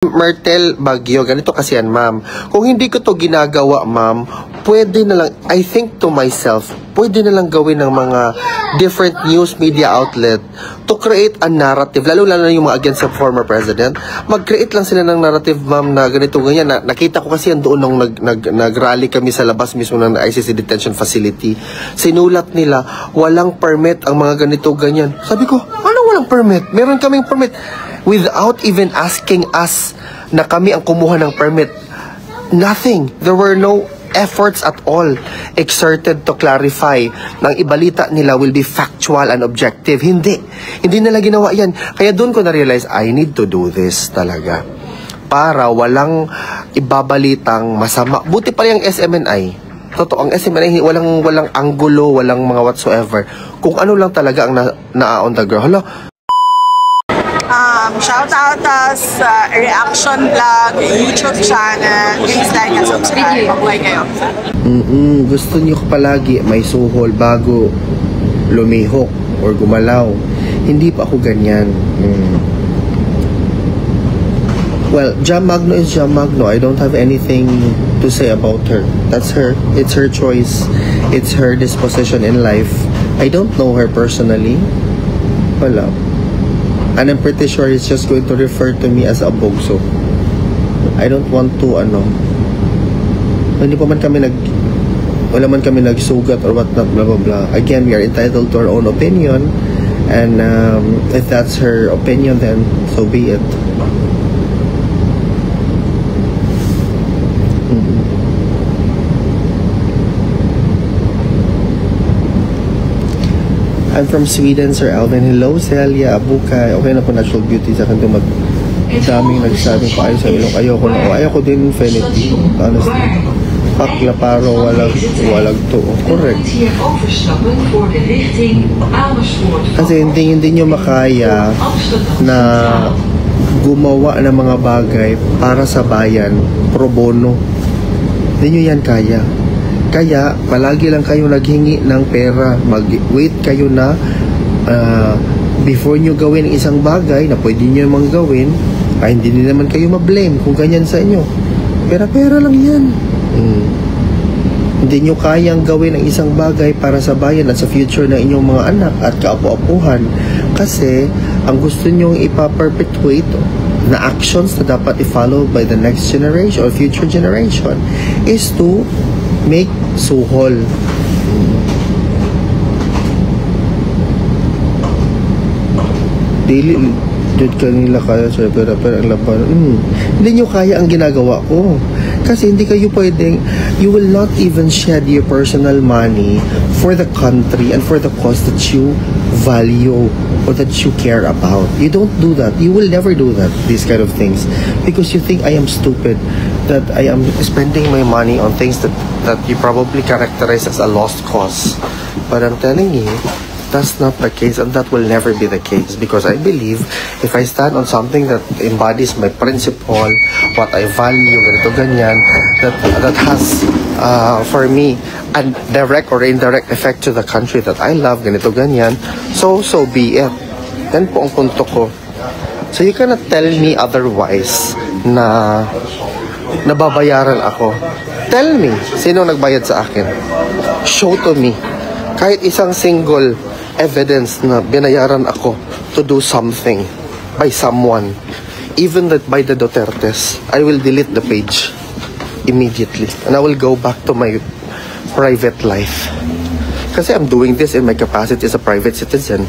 Martel Bagyo, ganito kasi yan, ma'am. Kung hindi ko to ginagawa, ma'am, pwede na lang, I think to myself, pwede na lang gawin ng mga different news media outlet to create a narrative, lalo-lalo na yung mga against the former president. Mag-create lang sila ng narrative, ma'am, na ganito, ganyan. Nakita ko kasi yan doon nung nag-rally kami sa labas mismo ng ICC detention facility. Sinulat nila, walang permit ang mga ganito, ganyan. Sabi ko, ano walang permit? Meron kaming permit. Without even asking us na kami ang kumuha ng permit. Nothing. There were no efforts at all exerted to clarify na ang ibalita nila will be factual and objective. Hindi. Hindi nila ginawa yan. Kaya doon ko na-realize, I need to do this talaga. Para walang ibabalitang masama. Buti pa yung SMNI. Totoo, ang SMNI, walang anggulo, walang mga whatsoever. Kung ano lang talaga ang na-on the ground. Hala, shout out us reaction vlog, YouTube channel. Please like and subscribe. Mabuhay kayo. Gusto niyo palagi may suhol bago lumihok or gumalaw. Hindi pa ako ganyan. Well, Jam Magno is Jam Magno. I don't have anything to say about her. That's her. It's her choice. It's her disposition in life. I don't know her personally. Wala. And I'm pretty sure he's just going to refer to me as a bogso. I don't want to, hindi pa man kami wala man kami nagsugat or whatnot, blah, blah, blah. Again, we are entitled to our own opinion. And if that's her opinion, then so be it. I'm from Sweden, Sir Alvin. Hello, Celia, Abukay. Okay na po, natural beauty. Sa akin daming nagsabing pa ayos sa ilong. Ayoko na. Ayoko din infinity. Honestly. Pakla paro, walang to. Correct. Kasi hindi nyo makaya na gumawa ng mga bagay para sa bayan, pro bono. Hindi nyo yan kaya. Kaya, palagi lang kayo naghingi ng pera. Mag-wait kayo na before nyo gawin ang isang bagay na pwede nyo namang gawin, ay hindi din naman kayo ma-blame kung ganyan sa inyo. Pera-pera lang yan. Hindi nyo kayang gawin ang isang bagay para sa bayan at sa future ng inyong mga anak at kaapu-apuhan. Kasi, ang gusto nyo ipa-perpetuate na actions na dapat i-follow by the next generation or future generation is to make suhol. Daily dud kanila kaya sa pero ang laban. Hindi nyo kaya ang ginagawa ko. Kasi hindi kayo pwedeng, you will not even shed your personal money for the country and for the cause that you value or that you care about. You don't do that. You will never do that, these kind of things. Because you think I am stupid, that I am spending my money on things that you probably characterize as a lost cause. But I'm telling you, that's not the case, and that will never be the case, because I believe if I stand on something that embodies my principle, what I value, ganito ganyan, that has for me a direct or indirect effect to the country that I love, ganito ganyan, so be it. Yan po ang punto ko. So you cannot tell me otherwise na nababayaran ako. Tell me, sino nagbayad sa akin? Show to me. Kahit isang single evidence na binayaran ako to do something by someone, even that by the Dutertes, I will delete the page immediately and I will go back to my private life. Kasi I'm doing this in my capacity as a private citizen.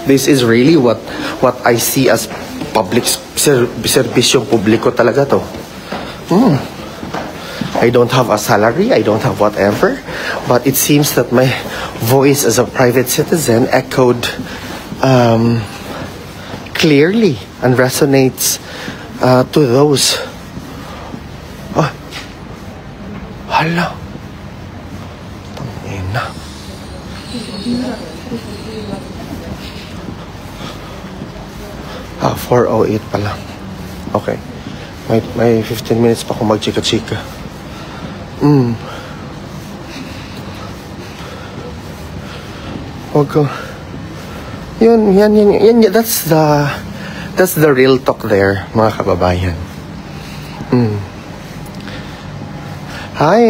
This is really what I see as public serbisyong publiko talaga to. I don't have a salary, I don't have whatever, but it seems that my voice as a private citizen echoed clearly and resonates to those. Oh, hala. Tangina. Ah, 4:08 pala. Okay. May 15 minutes pa kung magchika-chika. Huwag Yan, that's the real talk there, mga kababayan. Hi,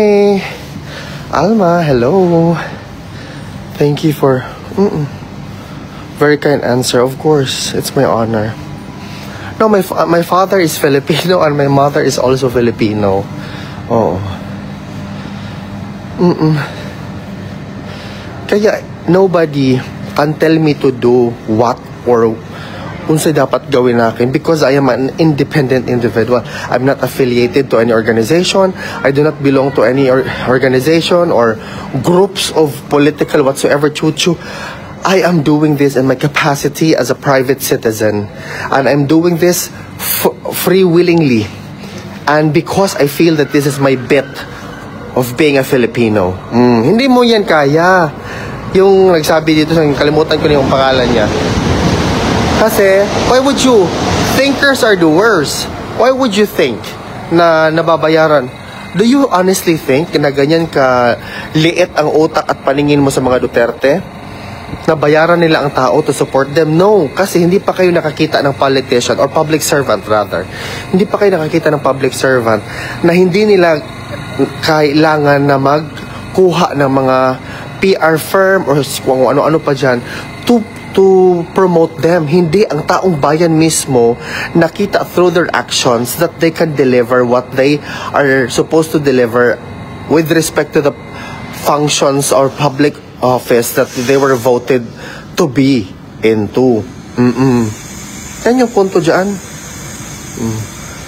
Alma, hello. Thank you for very kind answer. Of course, it's my honor. No, my father is Filipino and my mother is also Filipino. Oh. Kaya nobody can tell me to do what or unsay dapat gawin nakin because I am an independent individual. I'm not affiliated to any organization. I do not belong to any organization or groups of political whatsoever. Chuchu. I am doing this in my capacity as a private citizen, and I'm doing this free willingly, and because I feel that this is my bit of being a Filipino. Hindi mo yan kaya. Yung nagsabi dito, kalimutan ko na yung pangalan niya. Kasi, why would you? Thinkers are doers. Why would you think na nababayaran? Do you honestly think na ganyan ka liit ang utak at paningin mo sa mga Duterte? Nabayaran nila ang tao to support them? No, kasi hindi pa kayo nakakita ng politician or public servant rather. Hindi pa kayo nakakita ng public servant na hindi nila kailangan na magkuha ng mga PR firm or kung ano-ano pa dyan to promote them. Hindi, ang taong bayan mismo nakita through their actions that they can deliver what they are supposed to deliver with respect to the functions or public office that they were voted to be into. Yan yung punto dyan.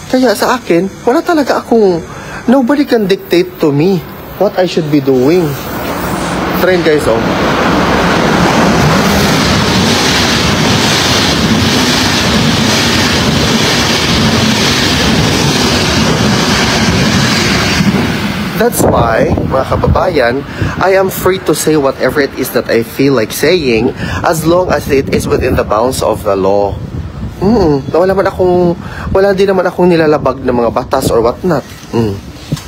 Kaya sa akin, wala talaga akong, nobody can dictate to me what I should be doing. Train guys, oh. That's why, mga kababayan, I am free to say whatever it is that I feel like saying as long as it is within the bounds of the law. Wala din naman akong nilalabag ng mga batas or whatnot.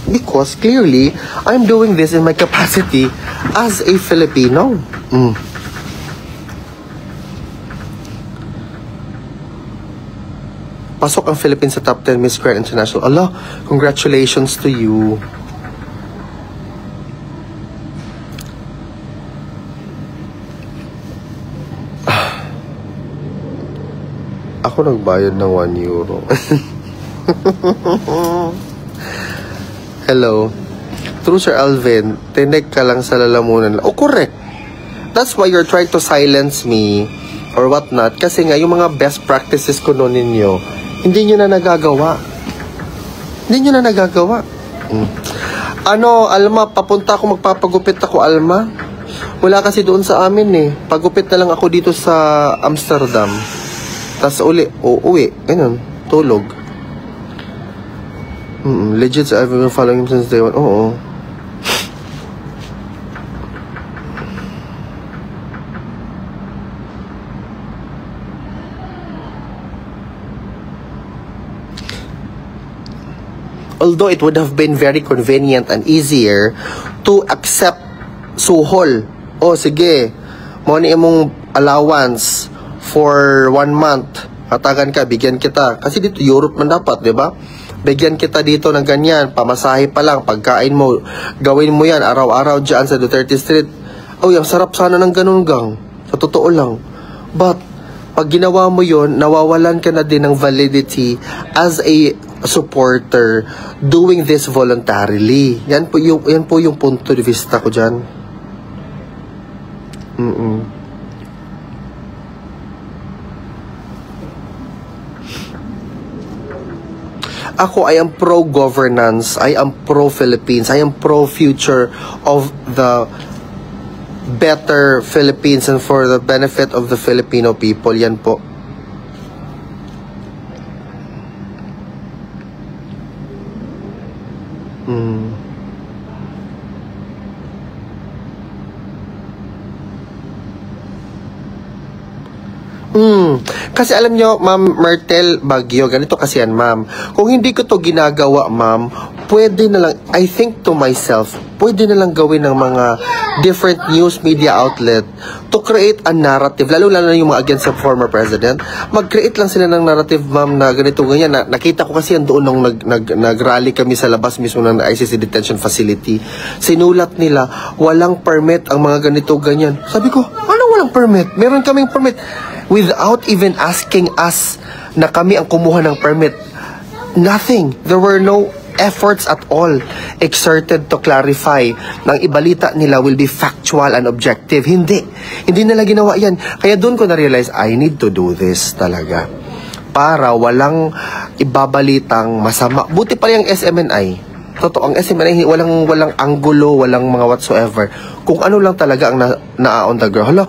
Because clearly, I'm doing this in my capacity as a Filipino. Pasok ang Philippines sa top 10 Miss Grand International. Allah, congratulations to you. Ako nagbayad ng €1. Hello. True, Sir Alvin. Tinig ka lang sa lalamunan. Oh, correct. That's why you're trying to silence me or whatnot. Kasi nga, yung mga best practices ko noon ninyo, hindi nyo na nagagawa. Hindi nyo na nagagawa. Alma, papunta ako, magpapagupit ako, Alma. Wala kasi doon sa amin eh. Pagupit na lang ako dito sa Amsterdam. Tapos uwi. Ganun. Tulog. Legit, I've been following him since day one. Oo. Although it would have been very convenient and easier to accept suhol. Oh, sige. Muna imong allowance for 1 month. Hatagan ka, bigyan kita. Kasi dito, Europe man dapat, di ba? Bigyan kita dito ng ganyan. Pamasahe pa lang, pagkain mo. Gawin mo yan, araw-araw dyan sa Duterte Street. Oh, yung sarap sana ng ganun gang. Sa totoo lang. But, pag ginawa mo yon, nawawalan ka na din ng validity as a supporter doing this voluntarily. Yan po yung punto de vista ko dyan. Ako, I am pro-governance. I am pro-Philippines. I am pro-future of the better Philippines and for the benefit of the Filipino people. Yan po. Kasi alam nyo, Ma'am Myrtle Bagyo, ganito kasi yan, ma'am. Kung hindi ko to ginagawa, ma'am, pwede na lang, I think to myself, pwede na lang gawin ng mga different news media outlet to create a narrative, lalo-lalo na yung mga against the former president. Mag-create lang sila ng narrative, ma'am, na ganito, ganyan. Nakita ko kasi yan doon nung nag-rally kami sa labas mismo ng ICC detention facility. Sinulat nila, walang permit ang mga ganito, ganyan. Sabi ko, anong walang permit? Meron kaming permit. Without even asking us na kami ang kumuha ng permit. Nothing. There were no efforts at all exerted to clarify na ang ibalita nila will be factual and objective. Hindi. Hindi nila ginawa yan. Kaya doon ko na-realize, I need to do this talaga. Para walang ibabalitang masama. Buti pa yung SMNI. Totoo, ang SMNI, walang anggulo, walang mga whatsoever. Kung ano lang talaga ang na on the ground. Hala,